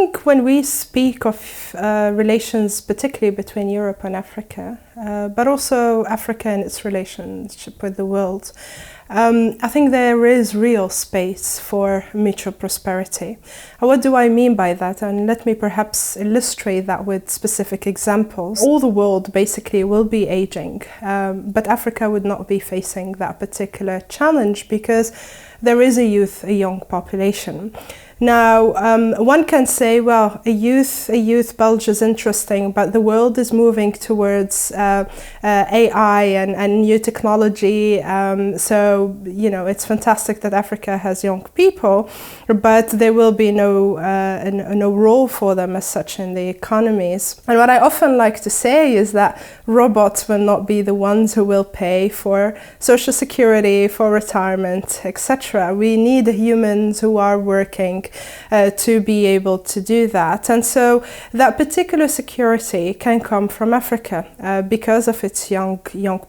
think when we speak of relations, particularly between Europe and Africa, but also Africa and its relationship with the world, I think there is real space for mutual prosperity. And what do I mean by that? And let me perhaps illustrate that with specific examples. All the world basically will be aging, but Africa would not be facing that particular challenge because there is a young population. Now, one can say, well, a youth bulge is interesting, but the world is moving towards AI and new technology. So, you know, it's fantastic that Africa has young people, but there will be no role for them as such in the economies. And what I often like to say is that robots will not be the ones who will pay for social security, for retirement, etc. We need humans who are working to be able to do that. And so that particular security can come from Africa because of its young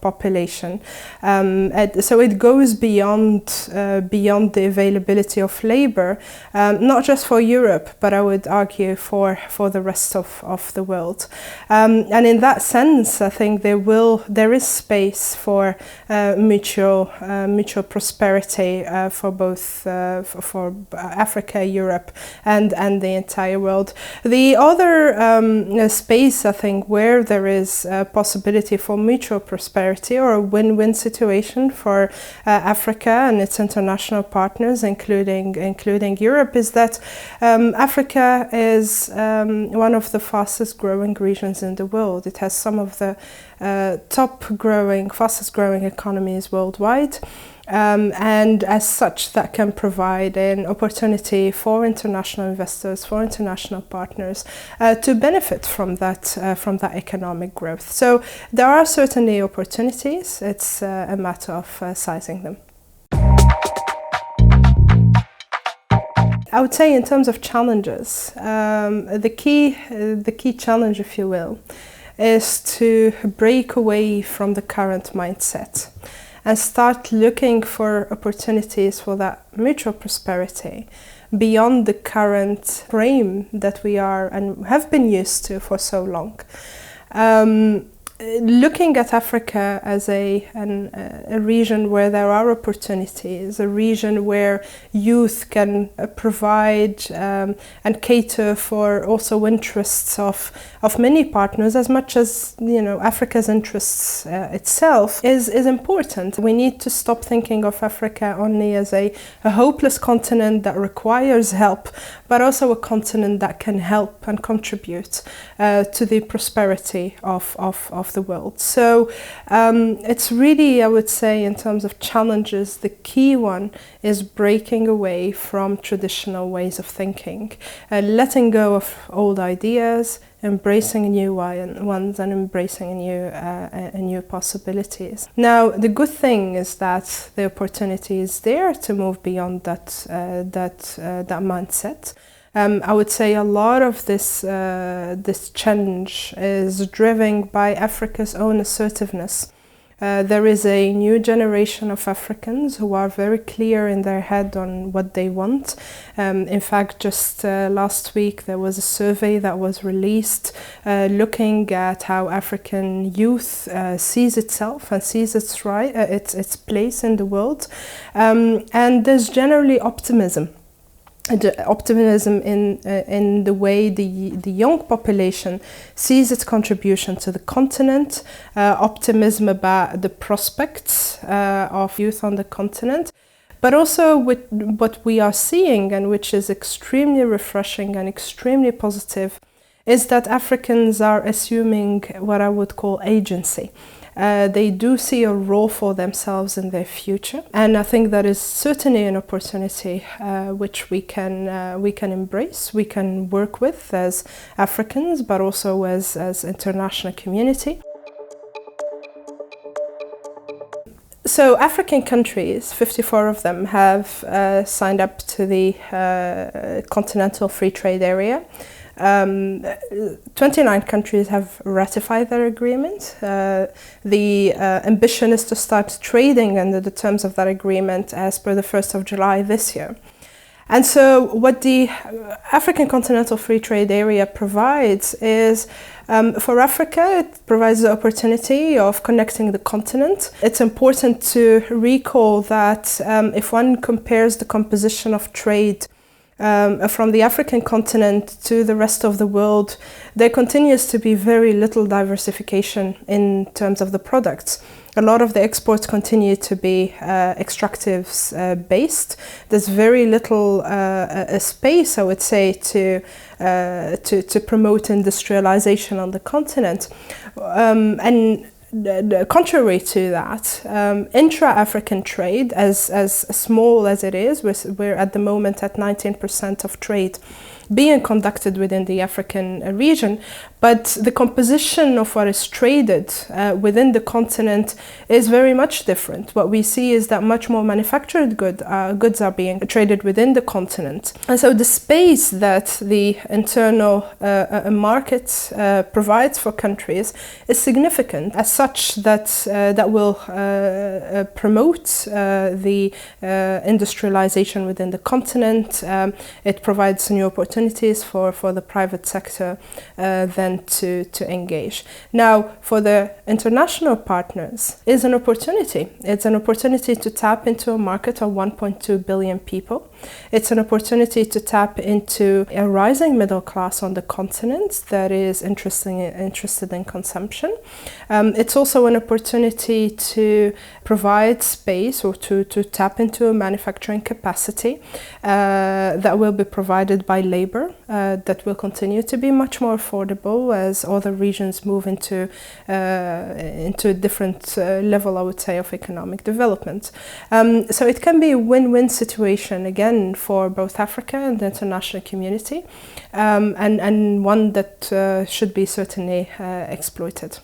population. So it goes beyond the availability of labor, not just for Europe, but I would argue for the rest of the world. And in that sense, I think there is space for mutual prosperity for both for Africa, Europe, and the entire world. The other space, I think, where there is a possibility for mutual prosperity or a win-win situation for Africa and its international partners, including Europe, is that Africa is one of the fastest growing regions in the world. It has some of the fastest growing economies worldwide. And as such, that can provide an opportunity for international investors, for international partners to benefit from that economic growth. So there are certainly opportunities. It's a matter of sizing them. I would say in terms of challenges, the key challenge, if you will, is to break away from the current mindset and start looking for opportunities for that mutual prosperity beyond the current frame that we are and have been used to for so long. Looking at Africa as a region where there are opportunities, a region where youth can provide and cater for also interests of many partners, as much as, you know, Africa's interests itself is important. We need to stop thinking of Africa only as a hopeless continent that requires help, but also a continent that can help and contribute to the prosperity of the world. So it's really, I would say, in terms of challenges, the key one is breaking away from traditional ways of thinking, letting go of old ideas, embracing new ones, and embracing new possibilities. Now, the good thing is that the opportunity is there to move beyond that mindset. I would say a lot of this change is driven by Africa's own assertiveness. There is a new generation of Africans who are very clear in their head on what they want. In fact, just last week there was a survey that was released looking at how African youth sees itself and sees its place in the world. And there's generally optimism in the way the young population sees its contribution to the continent, optimism about the prospects of youth on the continent, but also with what we are seeing, and which is extremely refreshing and extremely positive, is that Africans are assuming what I would call agency. They do see a role for themselves in their future, and I think that is certainly an opportunity which we can embrace, we can work with as Africans, but also as international community. So African countries, 54 of them, have signed up to the Continental Free Trade Area. 29 countries have ratified that agreement. The ambition is to start trading under the terms of that agreement as per the 1st of July this year. And so what the African Continental Free Trade Area provides is, for Africa, it provides the opportunity of connecting the continent. It's important to recall that if one compares the composition of trade from the African continent to the rest of the world, there continues to be very little diversification in terms of the products. A lot of the exports continue to be extractives based. There's very little space, I would say, to promote industrialization on the continent. And contrary to that, intra-African trade, as small as it is, we're at the moment at 19% of trade being conducted within the African region, but the composition of what is traded within the continent is very much different. What we see is that much more manufactured goods are being traded within the continent. And so the space that the internal market provides for countries is significant, as such that will promote the industrialization within the continent. It provides new opportunities for the private sector then to engage. Now, for the international partners, is an opportunity. It's an opportunity to tap into a market of 1.2 billion people. It's an opportunity to tap into a rising middle class on the continent that is interested in consumption. It's also an opportunity to provide space or to tap into a manufacturing capacity that will be provided by labor that will continue to be much more affordable as other regions move into a different level, I would say, of economic development. So it can be a win-win situation, again, for both Africa and the international community, and one that should be certainly exploited.